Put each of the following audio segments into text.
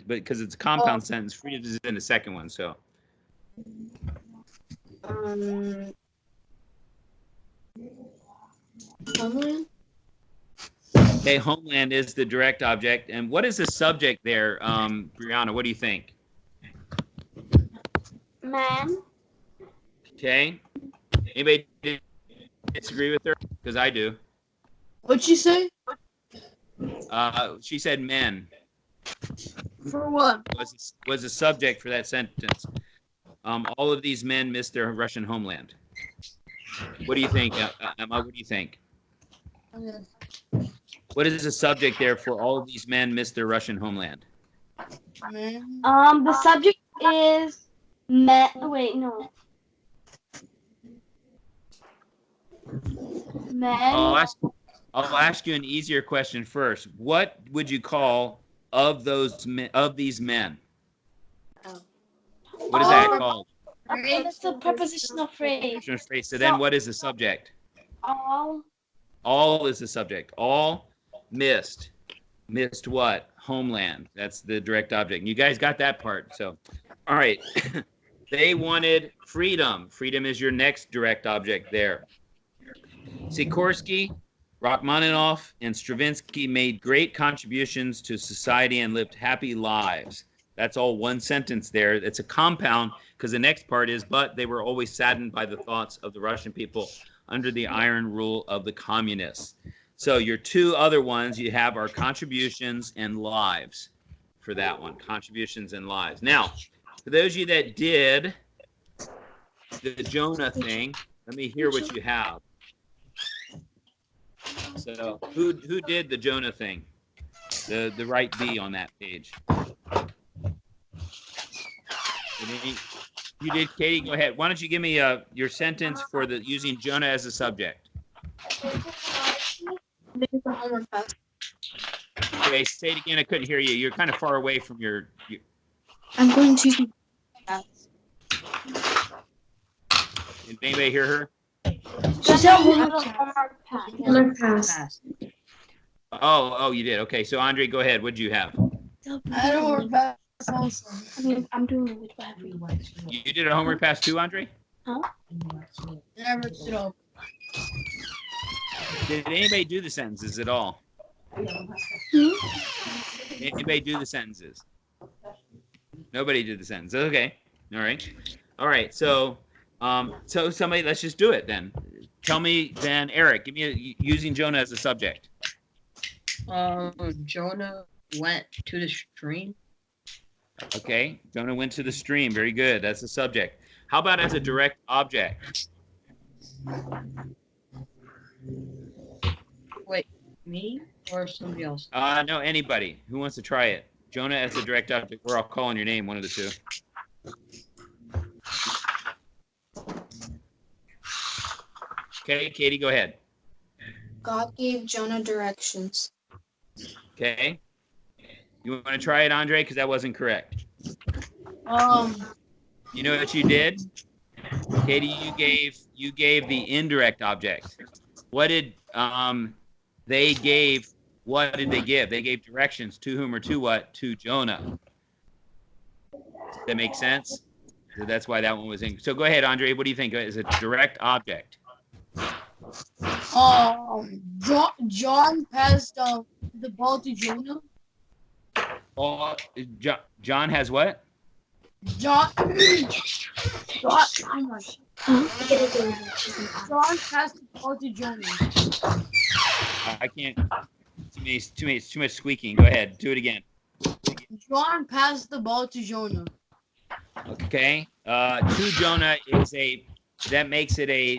but because it's a compound sentence, freedom is in the second one. So Homeland. okay, homeland is the direct object. And what is the subject there, Brianna? What do you think? Man. Okay. Anybody disagree with her? Because I do. What'd she say? She said men For what? was a subject for that sentence. All of these men missed their Russian homeland. What do you think, Emma? What do you think? What is the subject there for all of these men missed their Russian homeland? The subject is men. Wait, no. Men. I'll ask you an easier question first. What would you call of these men? What is that called? It's a prepositional phrase. So then what is the subject? All. All is the subject. All missed. Missed what? Homeland. That's the direct object. And you guys got that part. So, all right. They wanted freedom. Freedom is your next direct object there. Sikorsky, Rachmaninoff, and Stravinsky made great contributions to society and lived happy lives. That's all one sentence there. It's a compound because the next part is, but they were always saddened by the thoughts of the Russian people under the iron rule of the communists. So your two other ones you have are contributions and lives for that one. Contributions and lives. Now, for those of you that did the Jonah thing, let me hear what you have. So who did the Jonah thing? The right B on that page. You did, Katie. Go ahead. Why don't you give me your sentence for using Jonah as a subject? Okay, say it again. I couldn't hear you. You're kind of far away from your. I'm going to. Did anybody hear her? She said Homework pass. Oh, you did. Okay, so Andre, go ahead. What'd you have? I don't work pass also. I'm doing it. You did a homework pass too, Andre? Huh? Never stood up. Did anybody do the sentences at all? Anybody do the sentences? Nobody did the sentences. Okay. All right. So somebody, let's just do it then. Tell me then, Eric, give me using Jonah as a subject. Jonah went to the stream. Okay. Jonah went to the stream. Very good. That's the subject. How about as a direct object? Wait, me or somebody else? No, anybody. Who wants to try it? Jonah as a direct object. We're all calling your name, one of the two. Okay, Katie, go ahead. God gave Jonah directions. Okay. You want to try it, Andre? Because that wasn't correct. You know what you did? Katie, you gave the indirect object. What did they give? What did they give? They gave directions to whom or to what? To Jonah. Does that make sense? So that's why that one was in. So go ahead, Andre. What do you think is a direct object? John passed the ball to Jonah. John has what? John passed the ball to Jonah. I can't. Too much squeaking. Go ahead. Do it again. John passed the ball to Jonah. Okay. To Jonah that makes it a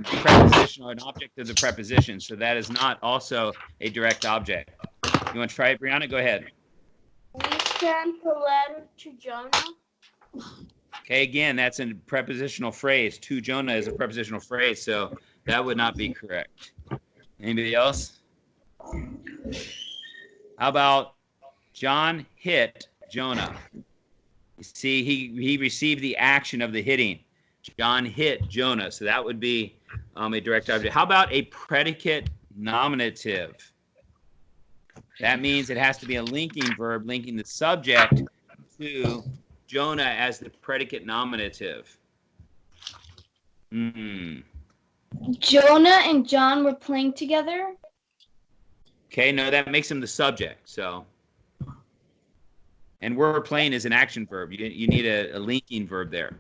prepositional, an object of the preposition. So that is not also a direct object. You want to try it, Brianna? Go ahead. We sent a letter to Jonah. Okay, again, that's a prepositional phrase. To Jonah is a prepositional phrase, so that would not be correct. Anybody else? How about John hit Jonah? You see, he received the action of the hitting. John hit Jonah, so that would be a direct object. How about a predicate nominative? That means it has to be a linking verb linking the subject to Jonah as the predicate nominative. Jonah and John were playing together. Okay, no, that makes him the subject. So, and were playing is an action verb. You need a linking verb there.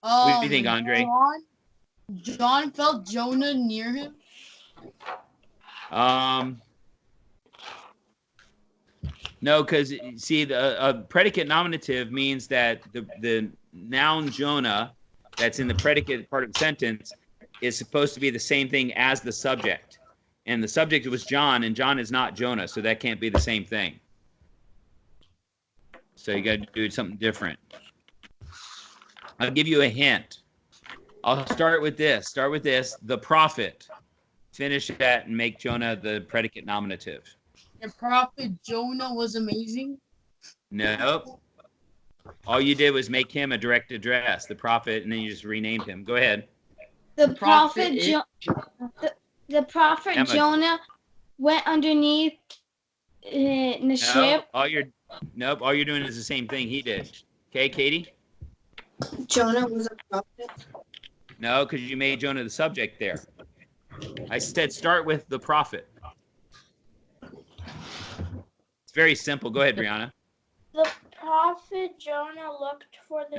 What do you think, Andre? John felt Jonah near him. No, because see, a predicate nominative means that the noun Jonah that's in the predicate part of the sentence is supposed to be the same thing as the subject. And the subject was John, and John is not Jonah, so that can't be the same thing. So you got to do something different. I'll give you a hint. I'll start with this. Start with this. The prophet. Finish that and make Jonah the predicate nominative. The prophet Jonah was amazing. Nope. All you did was make him a direct address, the prophet, and then you just renamed him. Go ahead. The prophet Emma. Jonah went underneath in the ship. All you're doing is the same thing he did. Okay, Katie? Jonah was a prophet. No, because you made Jonah the subject there. I said start with the prophet. It's very simple. Go ahead, Brianna. The prophet Jonah looked for the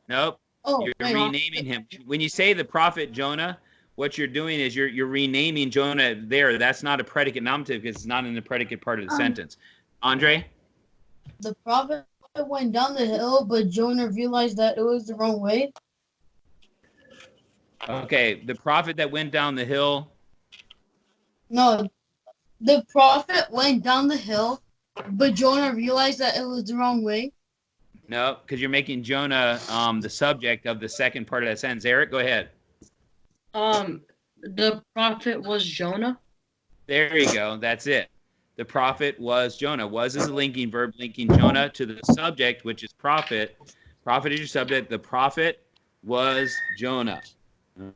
Nope. Oh, You're renaming him. When you say the prophet Jonah, what you're doing is you're renaming Jonah there. That's not a predicate nominative because it's not in the predicate part of the sentence. Andre? The prophet went down the hill, but Jonah realized that it was the wrong way. Okay, the prophet that went down the hill. No, the prophet went down the hill, but Jonah realized that it was the wrong way. No, because you're making Jonah the subject of the second part of that sentence. Eric, go ahead. The prophet was Jonah. There you go. That's it. The prophet was Jonah. Was is a linking verb linking Jonah to the subject, which is prophet. Prophet is your subject. The prophet was Jonah.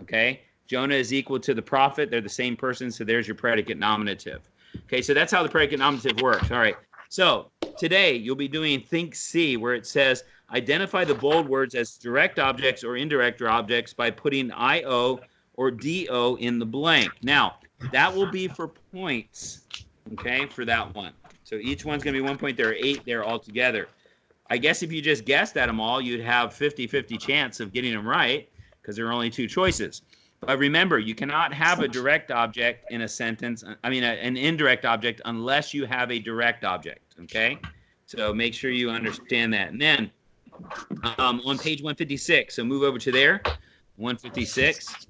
Okay? Jonah is equal to the prophet. They're the same person, so there's your predicate nominative. Okay, so that's how the predicate nominative works. All right. So today you'll be doing Think C, where it says identify the bold words as direct objects or indirect objects by putting IO or DO in the blank. Now, that will be for points, okay, for that one. So each one's going to be 1 point. There are 8 there altogether. I guess if you just guessed at them all, you'd have 50-50 chance of getting them right because there are only 2 choices. But remember, you cannot have a direct object in a sentence, an indirect object, unless you have a direct object, okay? So make sure you understand that. And then on page 156, so move over to there, 156.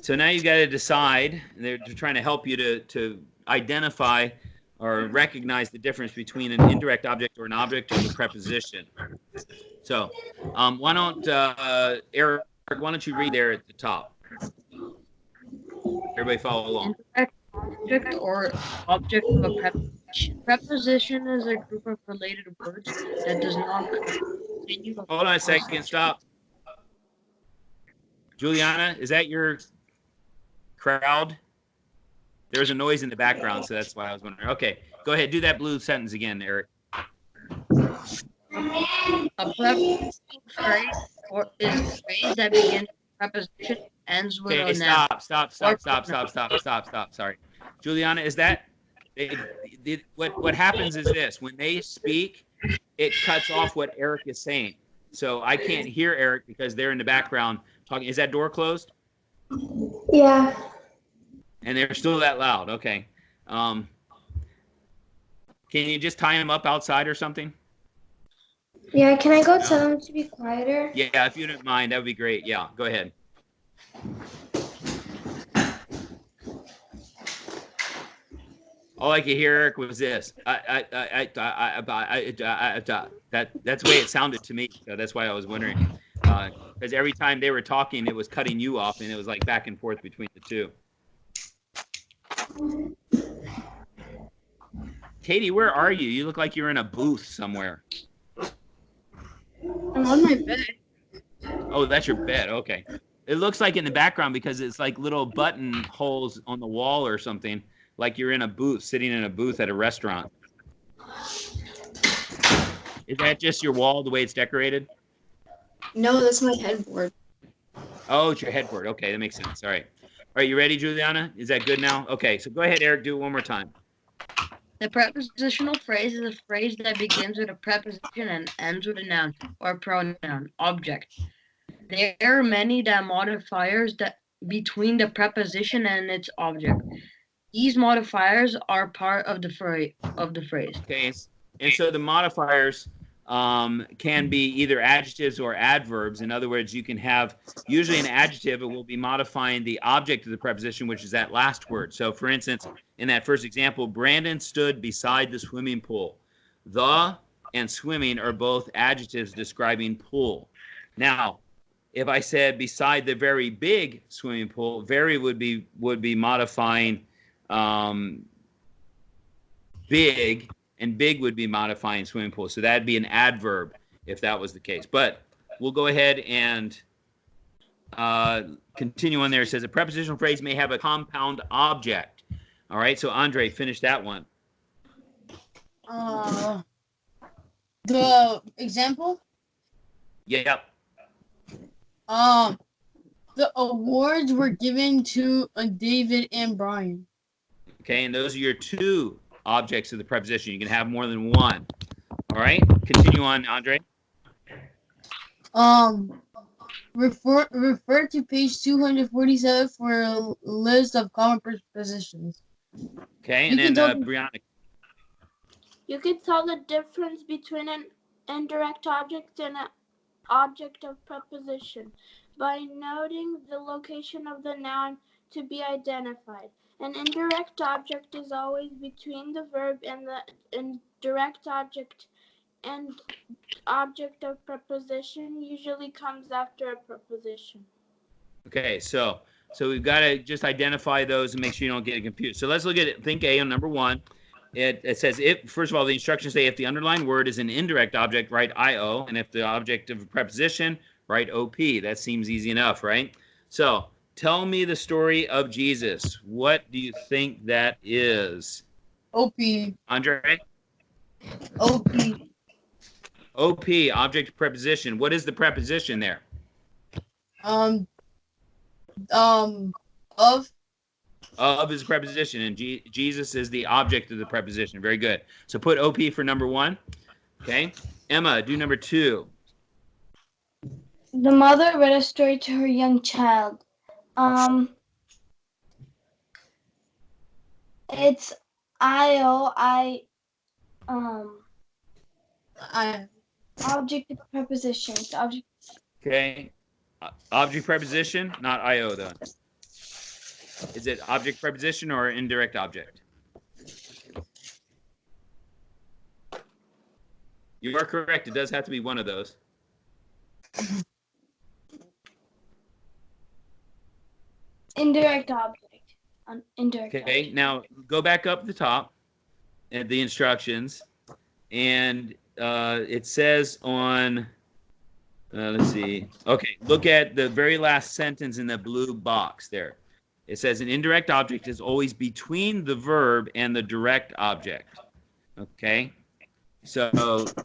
So now you got to decide, they're trying to help you to identify or recognize the difference between an indirect object or an object or the preposition. So why don't, Eric, why don't you read there at the top? Everybody follow along. Indirect object or object of a preposition. Preposition is a group of related words that does not continue. Hold on a second, stop. Juliana, is that your crowd? There's a noise in the background, so that's why I was wondering. Okay, go ahead. Do that blue sentence again, Eric. A preposition phrase or is a phrase that begins with a preposition, ends with Okay, a noun. stop. Sorry. Juliana, is that what happens is this. When they speak, it cuts off what Eric is saying. So I can't hear Eric because they're in the background talking. Is that door closed? Yeah. And they're still that loud. Okay. Can you just tie them up outside or something? Yeah, can I go tell them to be quieter? Yeah, if you don't mind, that would be great. Yeah, go ahead. All I could hear, Eric, was this. That's the way it sounded to me. So that's why I was wondering. Because every time they were talking, it was cutting you off, and it was like back and forth between the two. Katie, where are you? You look like you're in a booth somewhere. I'm on my bed. Oh, that's your bed. Okay. It looks like in the background because it's like little button holes on the wall or something, like you're in a booth, sitting in a booth at a restaurant. Is that just your wall, the way it's decorated? No, that's my headboard. Oh, it's your headboard. Okay, that makes sense. All right. All right, you ready, Juliana? Is that good now? Okay, so go ahead, Eric, do it one more time. The prepositional phrase is a phrase that begins with a preposition and ends with a noun or pronoun, object. There are many modifiers that between the preposition and its object. These modifiers are part of the phrase. Okay, and so the modifiers can be either adjectives or adverbs. In other words, you can have usually an adjective, it will be modifying the object of the preposition, which is that last word. So for instance, in that first example, Brandon stood beside the swimming pool. The and swimming are both adjectives describing pool. Now, if I said beside the very big swimming pool, very would be modifying big, and big would be modifying swimming pool. So that'd be an adverb if that was the case. But we'll go ahead and continue on there. It says a prepositional phrase may have a compound object. All right, so Andre, finish that one. The example? Yep. The awards were given to David and Brian. Okay, and those are your two objects of the preposition. You can have more than one. All right, continue on, Andre. Refer to page 247 for a list of common prepositions. Okay, and then Brianna. You can tell the difference between an indirect object and an object of preposition by noting the location of the noun to be identified. An indirect object is always between the verb and the indirect object, and object of preposition usually comes after a preposition. Okay, so we've got to just identify those and make sure you don't get confused. So let's look at it. Think A on number one. It says, if, first of all, the instructions say if the underlined word is an indirect object, write IO, and if the object of a preposition, write OP. That seems easy enough, right? So tell me the story of Jesus. What do you think that is? OP. Andre? OP. OP, object of preposition. What is the preposition there? Of. Of is a preposition, and Jesus is the object of the preposition. Very good. So put OP for number one. Okay. Emma, do number two. The mother read a story to her young child. It's object of preposition. Okay. Object preposition, not IO though. Is it object preposition or indirect object? You are correct. It does have to be one of those. Indirect object. Indirect. Okay. Object. Now go back up the top at the instructions, and it says on. Let's see. Okay. Look at the very last sentence in the blue box there. It says an indirect object is always between the verb and the direct object. Okay? So,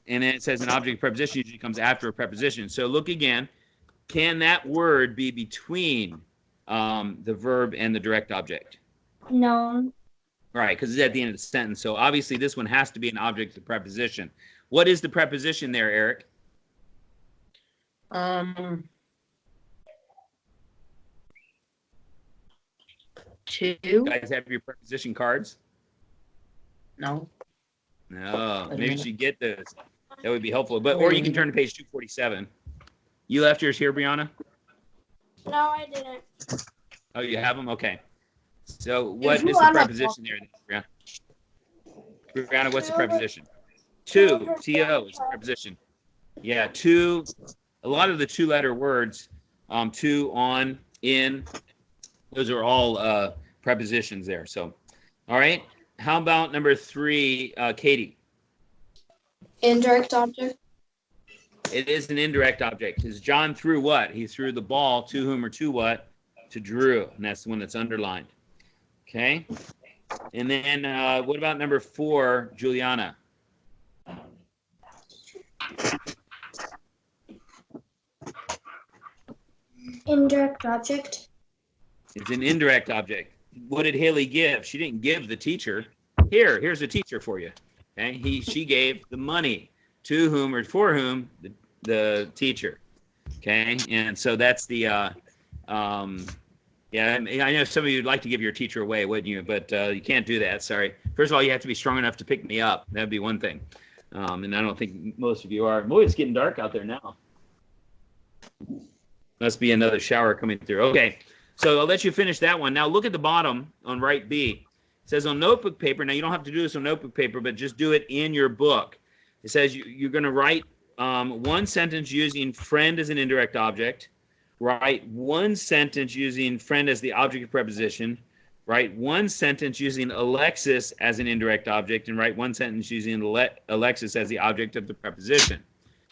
and then it says an object preposition usually comes after a preposition. So look again. Can that word be between the verb and the direct object? No. Right, because it's at the end of the sentence. So obviously this one has to be an object of preposition. What is the preposition there, Eric? Two. You guys have your preposition cards? No. No, maybe you should get those. That would be helpful. But or you can turn to page 247. You left yours here, Brianna? No, I didn't. Oh, you have them? Okay. So what is the preposition there, Brianna? Brianna, what's the preposition? To. T-O is the preposition. Yeah, to. A lot of the two-letter words, to, on, in, those are all prepositions there. So, all right. How about number three, Katie? Indirect object. It is an indirect object. Because John threw what? He threw the ball to whom or to what? To Drew. And that's the one that's underlined. Okay? And then what about number 4, Juliana? Indirect object. It's an indirect object. What did Haley give? She didn't give the teacher. Here's the teacher for you. Okay? She gave the money to whom or for whom? The teacher. Okay? And so that's the yeah, I know some of you would like to give your teacher away, wouldn't you? But you can't do that. Sorry. First of all, you have to be strong enough to pick me up. That'd be one thing. And I don't think most of you are. Boy, it's getting dark out there now. Must be another shower coming through. Okay. So I'll let you finish that one. Now look at the bottom on right B. It says on notebook paper. Now you don't have to do this on notebook paper, but just do it in your book. It says you're going to write one sentence using friend as an indirect object. Write one sentence using friend as the object of preposition. Write one sentence using Alexis as an indirect object, and write one sentence using Alexis as the object of the preposition.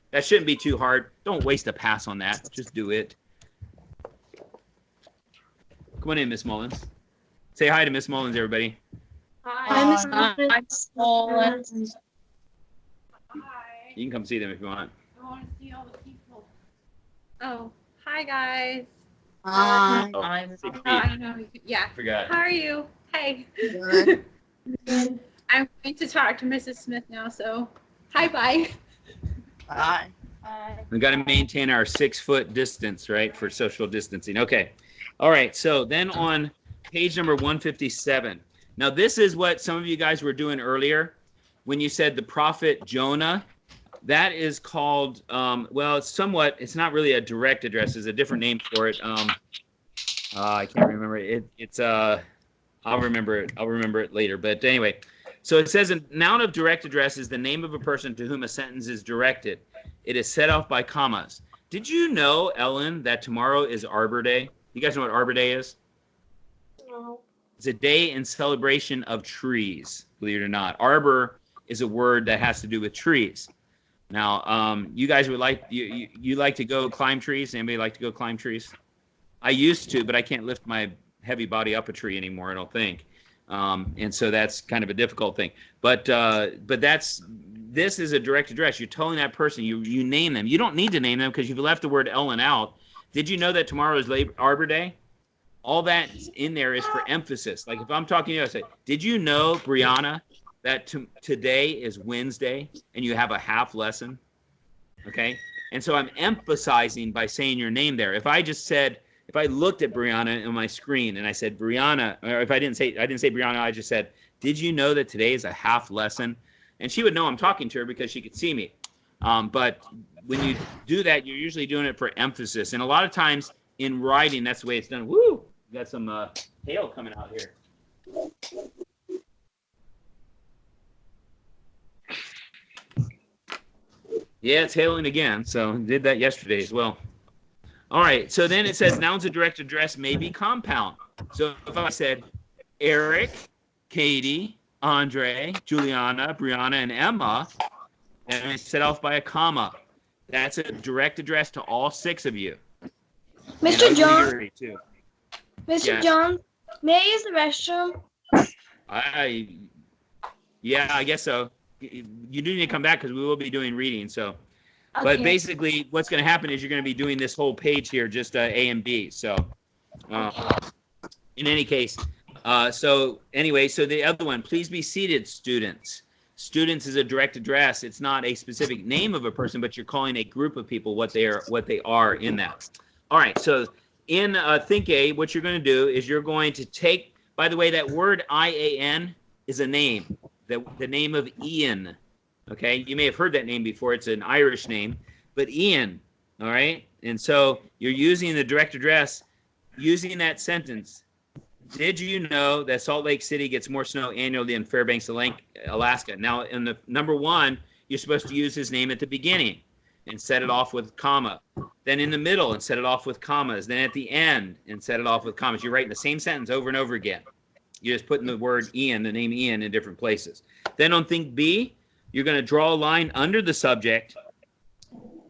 That shouldn't be too hard. Don't waste a pass on that. Just do it. Come on in, Miss Mullins. Say hi to Miss Mullins, everybody. Hi, Miss Mullins. You can come see them if you want. I want to see all the people. Oh, hi guys. Hi. Oh, I'm 6 feet. I know. Yeah. Forgot. How are you? Hey. Good. I'm going to talk to Mrs. Smith now, so hi, bye. Bye. We've got to maintain our 6-foot distance, right, for social distancing. Okay. All right. So then on page number 157. Now, this is what some of you guys were doing earlier when you said the prophet Jonah. That is called, well, it's not really a direct address. There's a different name for it. I can't remember it. I'll remember it. I'll remember it later. But anyway, so it says a noun of direct address is the name of a person to whom a sentence is directed. It is set off by commas. Did you know, Ellen, that tomorrow is Arbor Day? You guys know what Arbor Day is? No. It's a day in celebration of trees, believe it or not. Arbor is a word that has to do with trees. Now, you guys would like you like to go climb trees? Anybody like to go climb trees? I used to, but I can't lift my heavy body up a tree anymore, I don't think. And so that's kind of a difficult thing. But this is a direct address. You're telling that person, you name them. You don't need to name them because you've left the word Ellen out. Did you know that tomorrow is Arbor Day? All that's in there is for emphasis. Like if I'm talking to you, I say, did you know, Brianna, that today is Wednesday and you have a half lesson? Okay? And so I'm emphasizing by saying your name there. If I looked at Brianna on my screen and I said, Brianna, or if I didn't say Brianna, I just said, did you know that today is a half lesson? And she would know I'm talking to her because she could see me. But when you do that, you're usually doing it for emphasis. And a lot of times in writing, that's the way it's done. Woo! We got some hail coming out here. Yeah, it's hailing again. So did that yesterday as well. All right. So then it says nouns of direct address may be compound. So if I said Eric, Katie, Andre, Juliana, Brianna, and Emma, and it's set off by a comma. That's a direct address to all 6 of you. Mr. John, Mr. Yeah. John, may I use the restroom? Yeah, I guess so. You do need to come back because we will be doing reading. So, but Okay. basically, what's going to happen is you're going to be doing this whole page here, just A and B. So, in any case, so anyway, so the other one, please be seated, students. Students is a direct address. It's not a specific name of a person, but you're calling a group of people what they are in that. All right. So in Think A, what you're going to do is you're going to take. By the way, that word IAN is a name. The name of Ian. Okay. You may have heard that name before. It's an Irish name, but Ian. All right. And so you're using the direct address, using that sentence. Did you know that Salt Lake City gets more snow annually than Fairbanks, Alaska? Now, in the number 1, you're supposed to use his name at the beginning and set it off with comma. Then in the middle and set it off with commas. Then at the end and set it off with commas. You're writing the same sentence over and over again. You're just putting the word Ian, the name Ian, in different places. Then on Think B, you're going to draw a line under the subject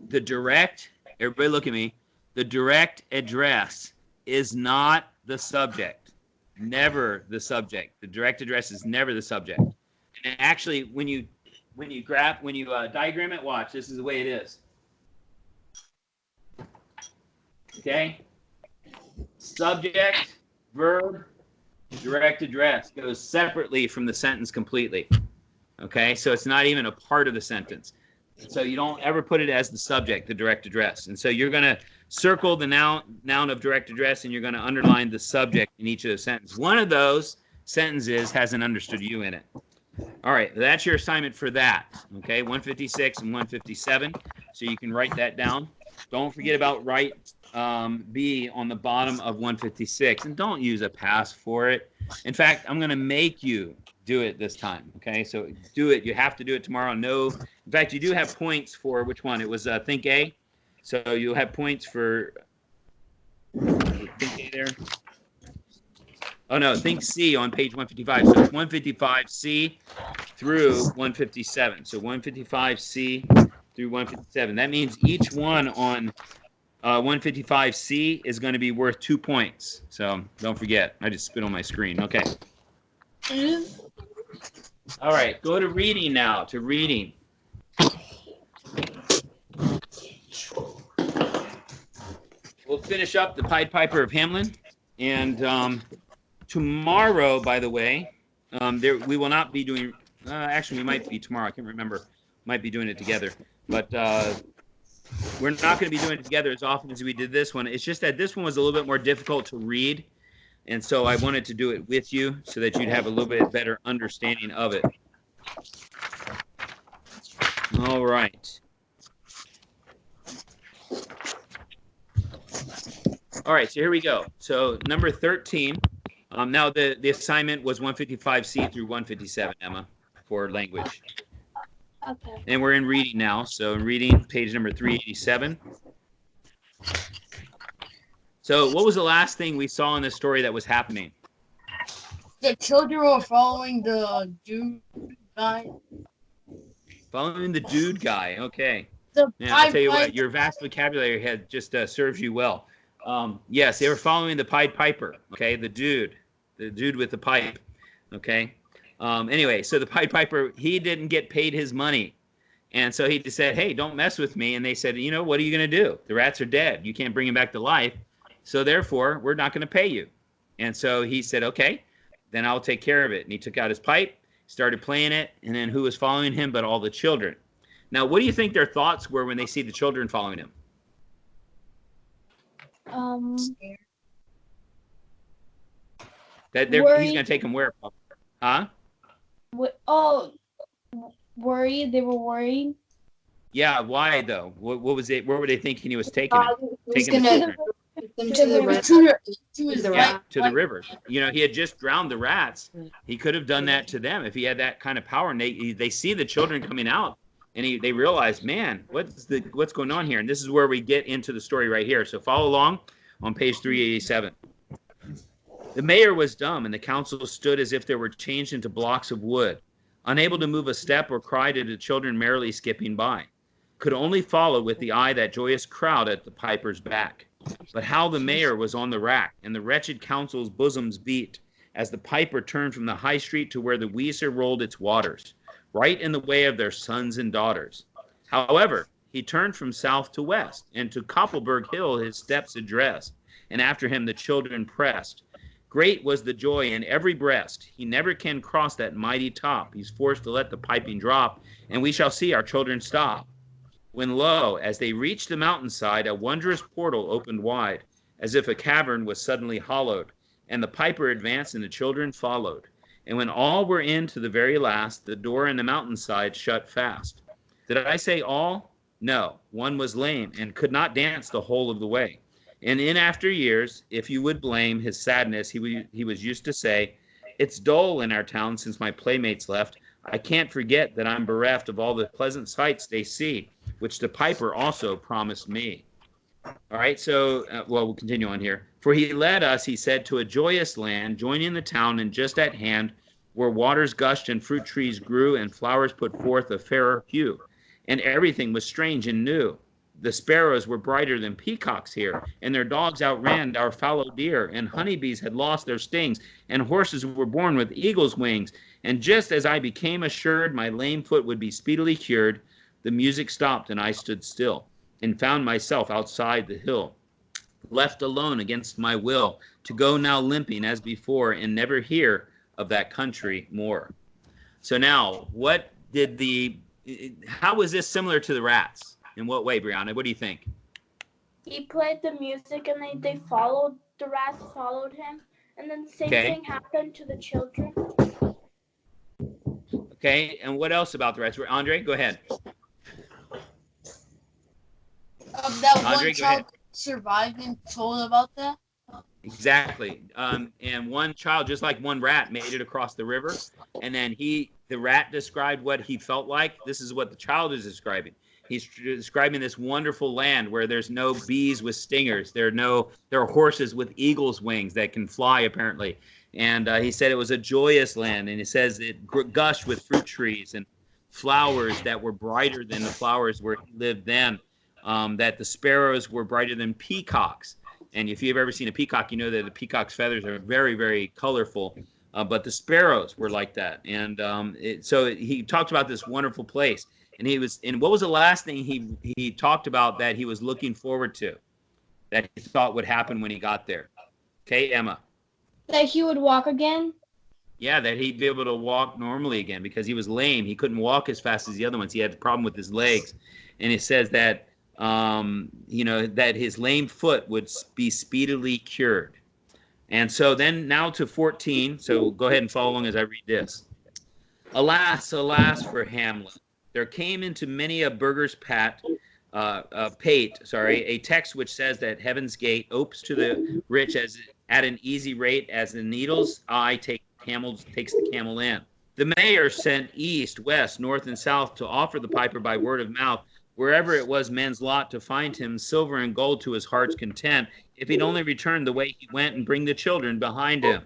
the direct, everybody look at me, the direct address is not the subject. Never the subject. The direct address is never the subject. And actually, when you diagram it, watch, this is the way it is. Okay? Subject, verb, direct address goes separately from the sentence completely. Okay? So it's not even a part of the sentence. So you don't ever put it as the subject, the direct address. And so you're going to circle the noun of direct address, and you're going to underline the subject in each of those sentences. One of those sentences has an understood you in it. All right, that's your assignment for that. Okay, 156 and 157. So you can write that down. Don't forget about write B on the bottom of 156, and don't use a pass for it. In fact, I'm going to make you do it this time. Okay, so do it. You have to do it tomorrow. No, in fact, you do have points for which one? It was Think A. So you'll have points for Think A there. Oh no, Think C on page 155. So it's 155C through 157. So 155C through 157. That means each one on 155C is going to be worth 2 points. So don't forget. I just spit on my screen. Okay. All right. Go to reading now. To reading. We'll finish up the Pied Piper of Hamelin. And tomorrow, by the way, we will not be doing. Actually, we might be tomorrow. I can't remember. Might be doing it together. But we're not going to be doing it together as often as we did this one. It's just that this one was a little bit more difficult to read. And so I wanted to do it with you so that you'd have a little bit better understanding of it. All right. All right, so here we go. So number 13. Now the assignment was 155C through 157, Emma, for language. Okay. And we're in reading now. So in reading, page number 387. So what was the last thing we saw in this story that was happening? The children were following the dude guy. Following the dude guy. Okay. The Yeah, I'll tell you Pied what, your vast vocabulary had just serves you well. Yes, they were following the Pied Piper. Okay, the dude with the pipe. Okay. Anyway, so the Pied Piper, he didn't get paid his money. And so he just said, hey, don't mess with me. And they said, you know, what are you going to do? The rats are dead. You can't bring him back to life. So therefore, we're not going to pay you. And so he said, okay, then I'll take care of it. And he took out his pipe, started playing it. And then who was following him but all the children? Now, what do you think their thoughts were when they see the children following him? That he's going to take them where? Huh? Worried. They were worried. Yeah, why though? What was it? Where were they thinking he was taking them? Taking the children? To the river. You know, he had just drowned the rats. He could have done that to them if he had that kind of power. And they see the children coming out, and they realize, man, what's going on here? And this is where we get into the story right here. So follow along on page 387. The mayor was dumb, and the council stood as if they were changed into blocks of wood, unable to move a step or cry to the children merrily skipping by. Could only follow with the eye that joyous crowd at the piper's back. But how the mayor was on the rack, and the wretched council's bosoms beat, as the piper turned from the high street to where the Weser rolled its waters, right in the way of their sons and daughters. However, he turned from south to west, and to Koppelberg Hill his steps addressed, and after him the children pressed. Great was the joy in every breast. He never can cross that mighty top. He's forced to let the piping drop, and we shall see our children stop. When lo, as they reached the mountainside, a wondrous portal opened wide, as if a cavern was suddenly hollowed, and the piper advanced and the children followed. And when all were in to the very last, the door in the mountainside shut fast. Did I say all? No, one was lame and could not dance the whole of the way. And in after years, if you would blame his sadness, he was used to say, it's dull in our town since my playmates left. I can't forget that I'm bereft of all the pleasant sights they see, which the piper also promised me. All right, so, we'll continue on here. For he led us, he said, to a joyous land, joining the town and just at hand, where waters gushed and fruit trees grew and flowers put forth a fairer hue, and everything was strange and new. The sparrows were brighter than peacocks here, and their dogs outran our fallow deer, and honeybees had lost their stings, and horses were born with eagle's wings. And just as I became assured my lame foot would be speedily cured, the music stopped, and I stood still, and found myself outside the hill, left alone against my will, to go now limping as before, and never hear of that country more. So now, how was this similar to the rats? In what way, Brianna? What do you think? He played the music and they followed, the rats followed him. And then the same thing happened to the children. Okay, and what else about the rats? Andre, go ahead. That one child survived and told about that. Exactly. And one child, just like one rat, made it across the river. And then the rat described what he felt like. This is what the child is describing. He's describing this wonderful land where there's no bees with stingers. There are horses with eagle's wings that can fly, apparently. And he said it was a joyous land. And he says it gushed with fruit trees and flowers that were brighter than the flowers where he lived then. That the sparrows were brighter than peacocks. And if you've ever seen a peacock, you know that the peacock's feathers are very, very colorful. But the sparrows were like that. And so he talked about this wonderful place. And what was the last thing he talked about that he was looking forward to, that he thought would happen when he got there? Okay, Emma. That he would walk again? Yeah, that he'd be able to walk normally again because he was lame. He couldn't walk as fast as the other ones. He had a problem with his legs. And it says that, that his lame foot would be speedily cured. And so then now to 14. So go ahead and follow along as I read this. Alas, alas for Hamlet. There came into many a burgher's pate, a text which says that heaven's gate opes to the rich at an easy rate as the needle's eye takes the camel in. The mayor sent east, west, north, and south to offer the piper by word of mouth, wherever it was men's lot to find him silver and gold to his heart's content, if he'd only return the way he went and bring the children behind him.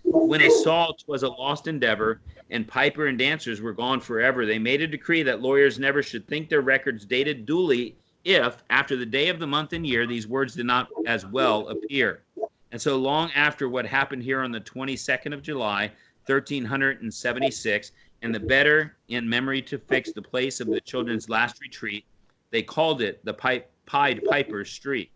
When they saw 'twas a lost endeavor, and piper and dancers were gone forever, they made a decree that lawyers never should think their records dated duly if, after the day of the month and year, these words did not as well appear. And so long after what happened here on the 22nd of July, 1376, and the better in memory to fix the place of the children's last retreat, they called it the Pied Piper's Street,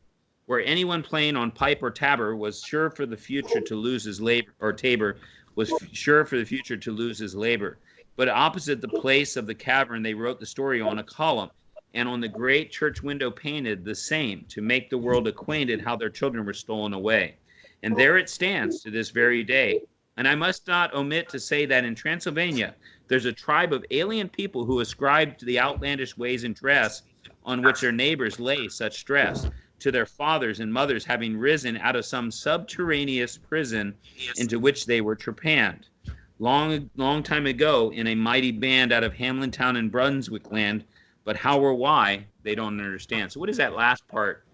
where anyone playing on pipe or tabor was sure for the future to lose his labor, or tabor was sure for the future to lose his labor. But opposite the place of the cavern, they wrote the story on a column, and on the great church window painted the same, to make the world acquainted how their children were stolen away. And there it stands to this very day. And I must not omit to say that in Transylvania, there's a tribe of alien people who ascribe to the outlandish ways and dress on which their neighbors lay such stress, to their fathers and mothers having risen out of some subterraneous prison into which they were trepanned. Long time ago, in a mighty band out of Hamlin Town in Brunswick land, but how or why, they don't understand. So what is that last part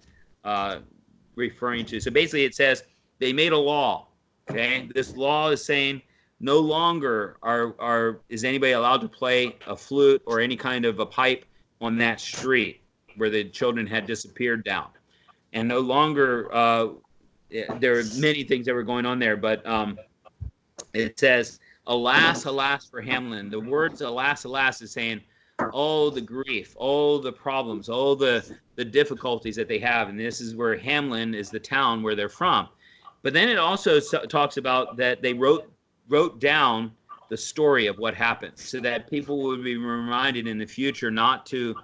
referring to? So basically it says they made a law, okay? This law is saying no longer is anybody allowed to play a flute or any kind of a pipe on that street where the children had disappeared down. And no longer, there are many things that were going on there, but it says, alas, alas for Hamlin. The words alas, alas is saying, oh, the grief, oh, the problems, oh, the difficulties that they have. And this is where Hamlin is the town where they're from. But then it also talks about that they wrote down the story of what happened so that people would be reminded in the future not to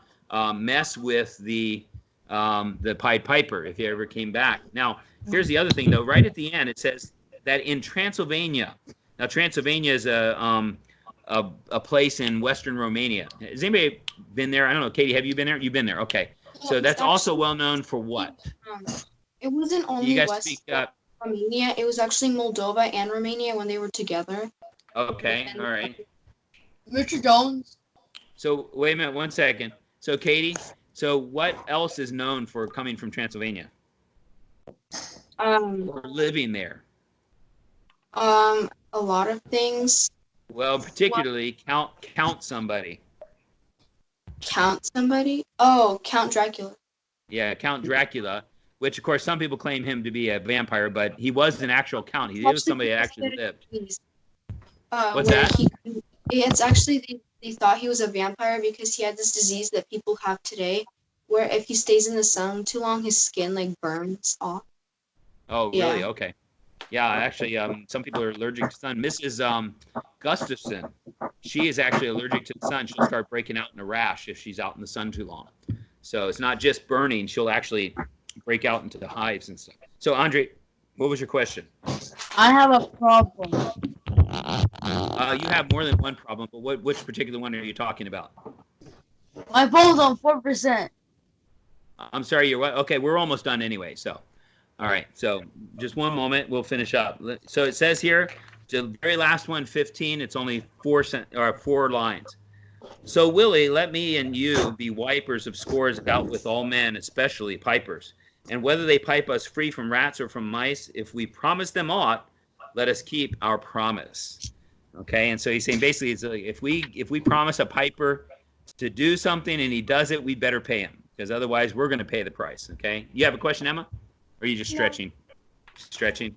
mess with the Pied Piper if he ever came back. Now, here's the other thing, though. Right at the end, it says that in Transylvania. Now, Transylvania is a place in Western Romania. Has anybody been there? I don't know. Katie, have you been there? You've been there. Okay. So that's also well known for what? It wasn't only you guys West speak, Romania. It was actually Moldova and Romania when they were together. Okay. All right. Richard Jones. So wait a minute. 1 second. So Katie, so what else is known for coming from Transylvania? Or living there? A lot of things. Well, particularly count somebody. Count somebody? Oh, Count Dracula. Yeah, Count Dracula, which of course some people claim him to be a vampire, but he was an actual count. He was somebody that actually lived. What's where that? It's actually they thought he was a vampire because he had this disease that people have today, where if he stays in the sun too long, his skin like burns off. Oh, really? Yeah. Okay. Yeah, actually, some people are allergic to sun. Mrs. Gustafson, she is actually allergic to the sun. She'll start breaking out in a rash if she's out in the sun too long. So it's not just burning. She'll actually break out into the hives and stuff. So, Andre, what was your question? I have a problem. You have more than one problem, but which particular one are you talking about? My phone's on 4%. I'm sorry, you're what? Okay, we're almost done anyway, so. All right, so just one moment, we'll finish up. So it says here, the very last one, 15, it's only 4 lines. So, Willie, let me and you be wipers of scores out with all men, especially pipers. And whether they pipe us free from rats or from mice, if we promise them aught, let us keep our promise. Okay, and so he's saying basically, it's like if we promise a piper to do something and he does it, we better pay him, because otherwise we're going to pay the price. Okay, you have a question, Emma? Or are you just stretching? Stretching.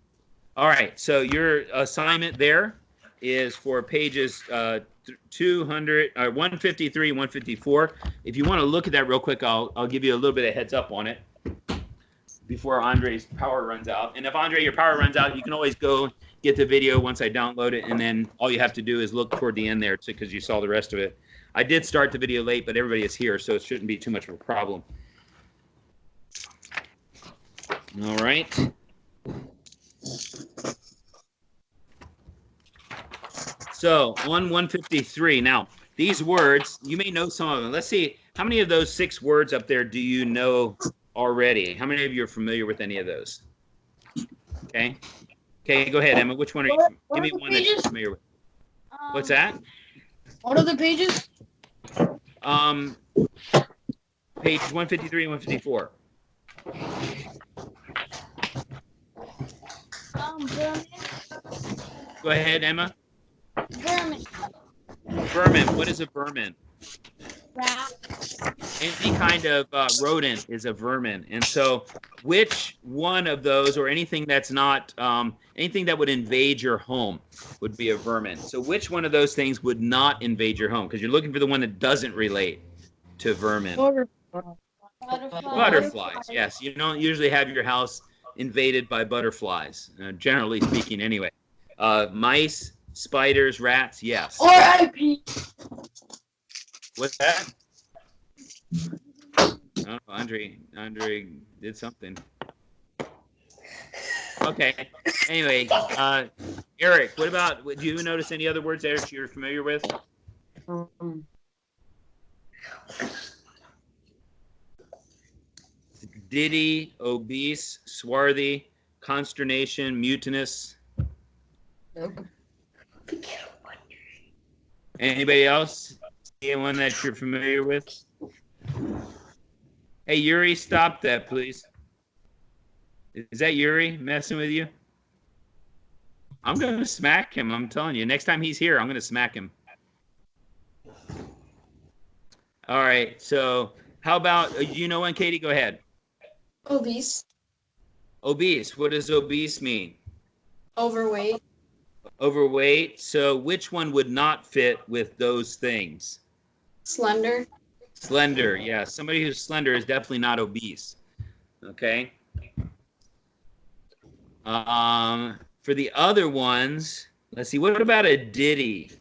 All right, so your assignment there is for pages 153, 154. If you want to look at that real quick, I'll give you a little bit of heads up on it before Andre's power runs out. And if Andre, your power runs out, you can always go get the video once I download it, and then all you have to do is look toward the end there because you saw the rest of it. I did start the video late, but everybody is here, so it shouldn't be too much of a problem. All right. So on 153, now these words, you may know some of them. Let's see, how many of those 6 words up there do you know already? How many of you are familiar with any of those? Okay. Okay, go ahead, Emma. Which one are you? Give me one that you're familiar with. What's that? What are the pages? Page 153 and 154. Vermin. Go ahead, Emma. Vermin. Vermin. What is a vermin? Rat. Any kind of rodent is a vermin. And so which one of those, or anything that's not, anything that would invade your home would be a vermin. So which one of those things would not invade your home? Because you're looking for the one that doesn't relate to vermin. Butterflies, yes. You don't usually have your house invaded by butterflies, generally speaking anyway. Mice, spiders, rats, yes. Or IP. What's that? Oh, Andre did something. Okay. Anyway, Eric, what about? Do you notice any other words, Eric, you're familiar with? Ditty, obese, swarthy, consternation, mutinous. Nope. Anybody else? Anyone that you're familiar with? Hey, Yuri, stop that, please. Is that Yuri messing with you? I'm going to smack him. I'm telling you. Next time he's here, I'm going to smack him. All right. So how about, you know when, Katie? Go ahead. Obese. Obese. What does obese mean? Overweight. Overweight. So which one would not fit with those things? Slender. Slender. Yeah. Somebody who's slender is definitely not obese. Okay. For the other ones, let's see. What about a ditty?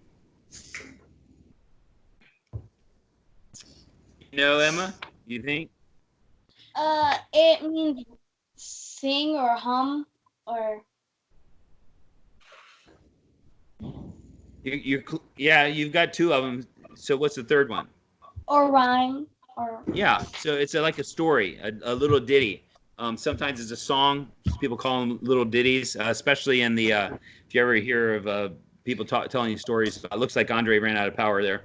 You know, Emma? You think? It means sing or hum or. Yeah, you've got 2 of them. So what's the third one? Or rhyme or. Yeah. So it's like a story, a little ditty. Sometimes it's a song. People call them little ditties, especially in the, if you ever hear of people telling you stories. It looks like Andre ran out of power there.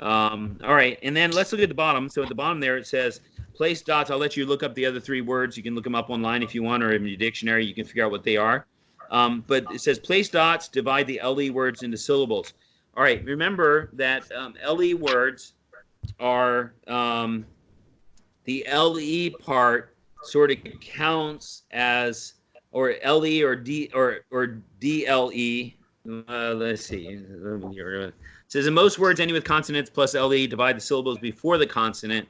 All right. And then let's look at the bottom. So at the bottom there, it says place dots. I'll let you look up the other 3 words. You can look them up online if you want, or in your dictionary, you can figure out what they are. But it says place dots, divide the LE words into syllables. All right. Remember that LE words are the LE part sort of counts as, or LE or DLE. Let's see. It says in most words ending with consonants plus LE, divide the syllables before the consonant.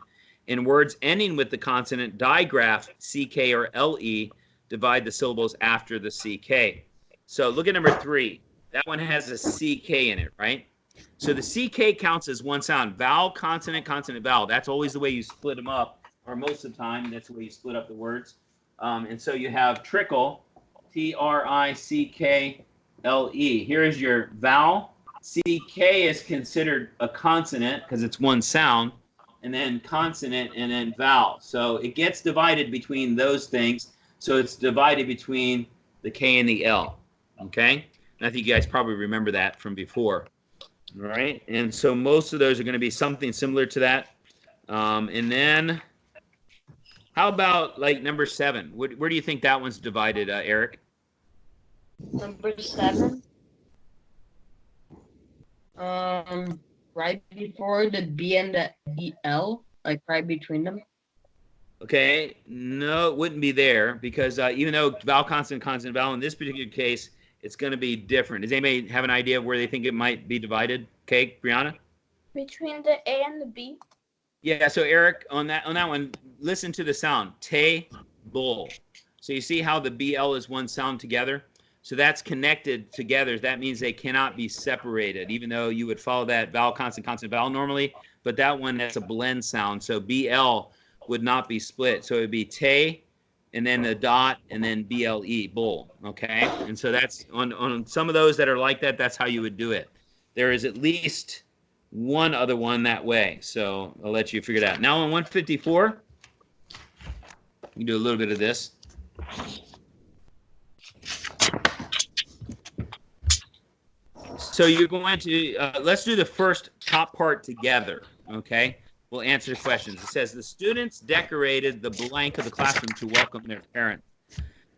In words ending with the consonant, digraph CK or LE, divide the syllables after the CK. So look at number 3. That one has a CK in it, right? So the CK counts as one sound. Vowel, consonant, consonant, vowel. That's always the way you split them up, or most of the time, that's the way you split up the words. And so you have trickle, T-R-I-C-K-L-E. Here is your vowel. CK is considered a consonant because it's one sound, and then consonant, and then vowel. So it gets divided between those things. So it's divided between the K and the L, okay? And I think you guys probably remember that from before, all right? And so most of those are going to be something similar to that. And then how about like number 7? Where do you think that one's divided, Eric? Number 7. Right before the B and the EL, like right between them. Okay, no, it wouldn't be there because even though vowel, consonant, consonant, vowel, in this particular case, it's going to be different. Does anybody have an idea of where they think it might be divided? Okay, Brianna? Between the A and the B. Yeah, so Eric, on that one, listen to the sound. Table. So you see how the BL is one sound together? So that's connected together. That means they cannot be separated, even though you would follow that vowel, consonant, consonant, vowel normally. But that one, that's a blend sound. So BL would not be split. So it would be te, and then the dot, and then BLE, bull, okay? And so that's, on some of those that are like that, that's how you would do it. There is at least one other one that way. So I'll let you figure it out. Now on 154, you can do a little bit of this. So you're going to, let's do the first top part together, okay? We'll answer questions. It says, the students decorated the blank of the classroom to welcome their parents.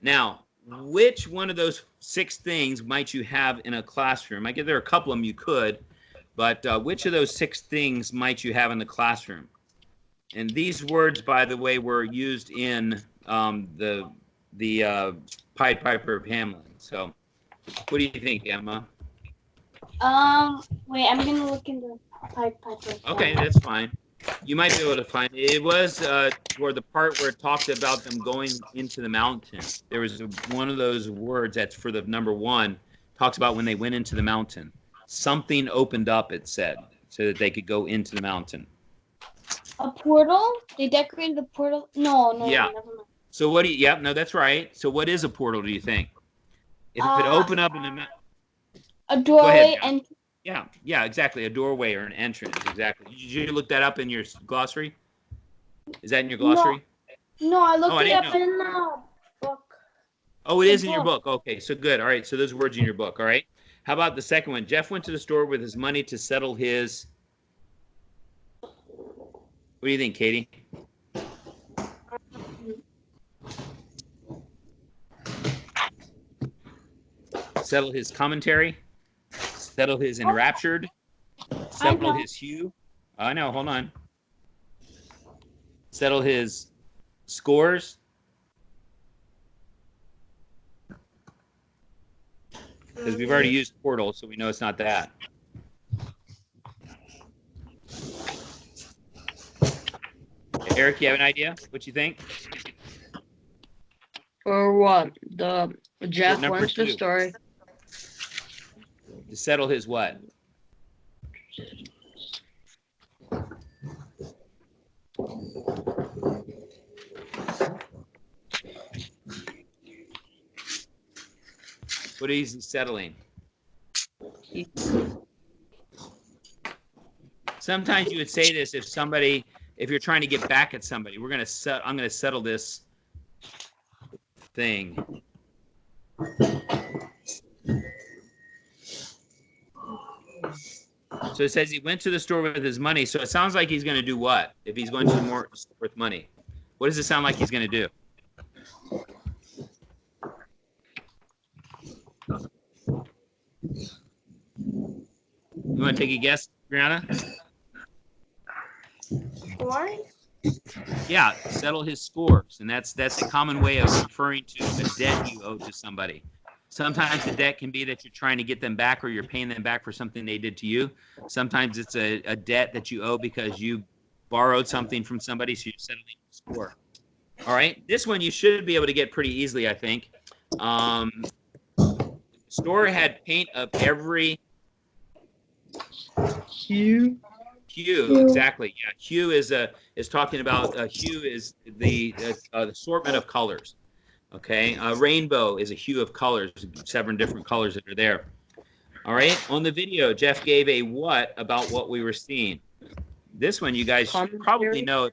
Now, which one of those 6 things might you have in a classroom? I guess there are a couple of them you could, but which of those 6 things might you have in the classroom? And these words, by the way, were used in the Pied Piper of Hamelin. So what do you think, Emma? Wait, I'm gonna look into Pied Piper. Okay, that's fine. You might be able to find it. It was where the part where it talked about them going into the mountain. There was one of those words that's for the number 1, talks about when they went into the mountain. Something opened up, it said, so that they could go into the mountain. A portal? They decorated the portal? No, Yeah. never mind. So what do you, yeah, no, that's right. So what is a portal, do you think? If it could open up in the mountain. A doorway John. and Yeah, exactly. A doorway or an entrance, exactly. Did you look that up in your glossary? Is that in your glossary? no, I looked Oh, I it didn't up know. In the book. Oh, it is in your book. Okay, so good. All right, so those words in your book. All right. How about the second one? Jeff went to the store with his money to settle his. What do you think, Katie? Settle his commentary. Settle his enraptured. Settle his hue. I know. Hold on. Settle his scores. Because we've already used portal, so we know it's not that. Eric, you have an idea? What you think? For what? The Jeff Number wants the 2. story. To settle his what? What is he settling? Sometimes you would say this if you're trying to get back at somebody. I'm going to settle this thing. So it says he went to the store with his money. So it sounds like he's going to do what? If he's going to the store with money, what does it sound like he's going to do? You want to take a guess, Brianna? What? Yeah, settle his scores, and that's a common way of referring to a debt you owe to somebody. Sometimes the debt can be that you're trying to get them back or you're paying them back for something they did to you. Sometimes it's a debt that you owe because you borrowed something from somebody, so you're settling the score. All right, this one you should be able to get pretty easily, I think. The store had paint of every Hue. hue, exactly. Yeah, hue is talking about hue is the assortment of colors. Okay, rainbow is a hue of colors, 7 different colors that are there. All right, on the video, Jeff gave a what about what we were seeing. This one you guys should probably know.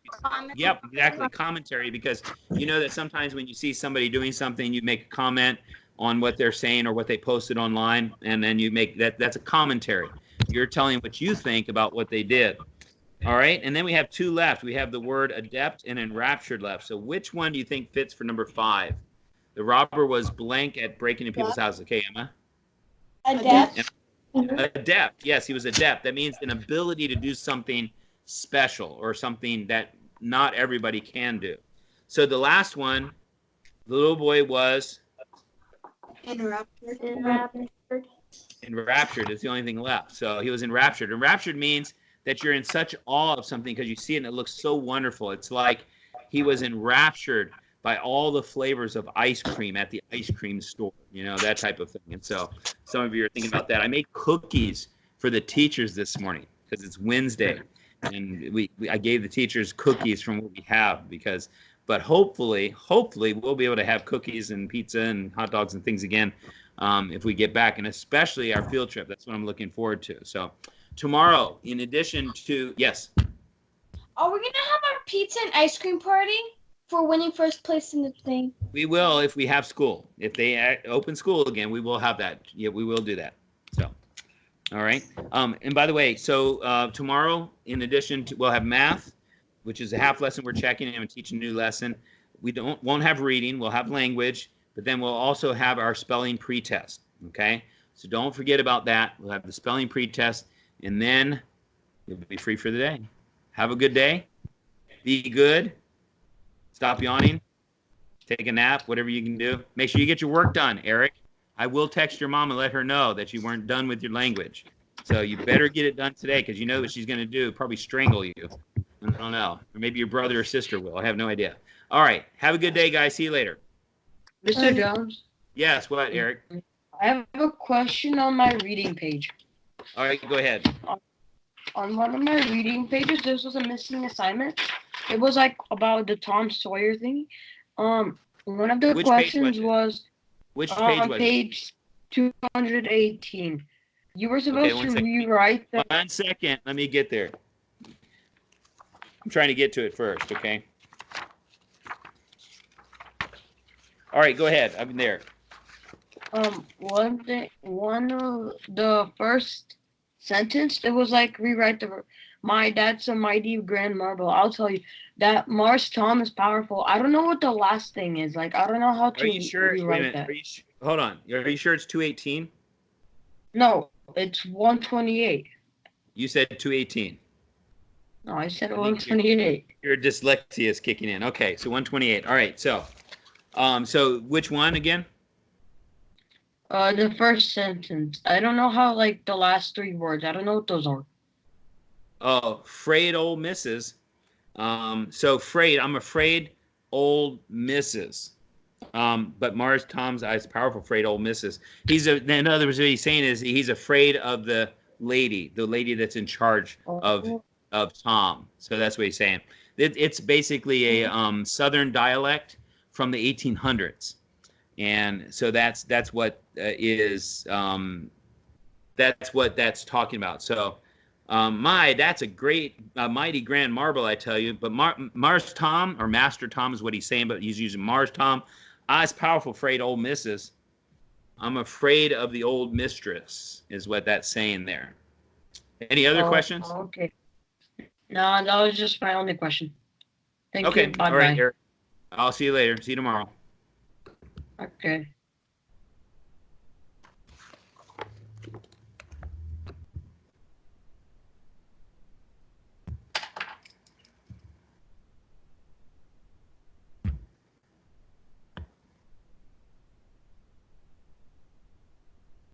Yep, exactly, commentary, because you know that sometimes when you see somebody doing something, you make a comment on what they're saying or what they posted online, and then you make that's a commentary. You're telling what you think about what they did. All right, and then we have 2 left. We have the word adept and enraptured left. So which one do you think fits for number 5? The robber was blank at breaking into people's houses. Okay, Emma? Adept. Adept. Yes, he was adept. That means an ability to do something special or something that not everybody can do. So the last one, the little boy was Enraptured. enraptured. Is the only thing left. So he was enraptured. Enraptured means that you're in such awe of something because you see it and it looks so wonderful. It's like he was enraptured by all the flavors of ice cream at the ice cream store, you know, that type of thing. And so some of you are thinking about that. I made cookies for the teachers this morning because it's Wednesday, and I gave the teachers cookies from what we have but hopefully we'll be able to have cookies and pizza and hot dogs and things again if we get back, and especially our field trip. That's what I'm looking forward to. So tomorrow, in addition to, yes. Are we gonna have our pizza and ice cream party for winning first place in the thing? We will if we have school. If they open school again, we will have that. Yeah, we will do that. So, all right. And by the way, so tomorrow, in addition to, we'll have math, which is a half lesson we're checking, and we'll teach a new lesson. We won't have reading. We'll have language, but then we'll also have our spelling pretest. Okay. So don't forget about that. We'll have the spelling pretest, and then you'll be free for the day. Have a good day. Be good. Stop yawning. Take a nap, whatever you can do. Make sure you get your work done, Eric. I will text your mom and let her know that you weren't done with your language. So you better get it done today, because you know what she's going to do, probably strangle you. I don't know. Or maybe your brother or sister will. I have no idea. All right. Have a good day, guys. See you later. Mr. Jones? Yes, what, Eric? I have a question on my reading page. All right, go ahead. On one of my reading pages, this was a missing assignment. It was like about the Tom Sawyer thing. One of the Which questions page was Which page on was it? page 218. You were Okay, supposed one to second. rewrite the 1 second. Let me get there. I'm trying to get to it first, okay? All right, go ahead. I'm there. one of the first sentence, it was like rewrite my dad's a mighty grand marble. I'll tell you that Mars Tom is powerful. I don't know what the last thing is. Like, I don't know how to Are you sure? Wait a rewrite minute. that. Hold on. Are you sure it's 218? No, it's 128. You said 218. No, I said I think 128. Your dyslexia is kicking in. Okay, so 128. All right, so which one again? The first sentence. I don't know how, like, the last 3 words. I don't know what those are. Oh, afraid old missus. So afraid. I'm afraid old missus. But Mars Tom's eyes powerful. Afraid old missus. In other words, what he's saying is he's afraid of the lady that's in charge of Tom. So that's what he's saying. It's basically a Southern dialect from the 1800s, and so that's what that's what that's talking about. So that's a great mighty grand marble, I tell you. But Mars Tom, or Master Tom is what he's saying, but he's using Mars Tom. Eyes powerful, afraid old missus. I'm afraid of the old mistress is what that's saying there. Any other questions? Okay. No, that was just my only question. Thank Okay. you. Bye-bye. All right, Eric. I'll see you later. See you tomorrow. Okay.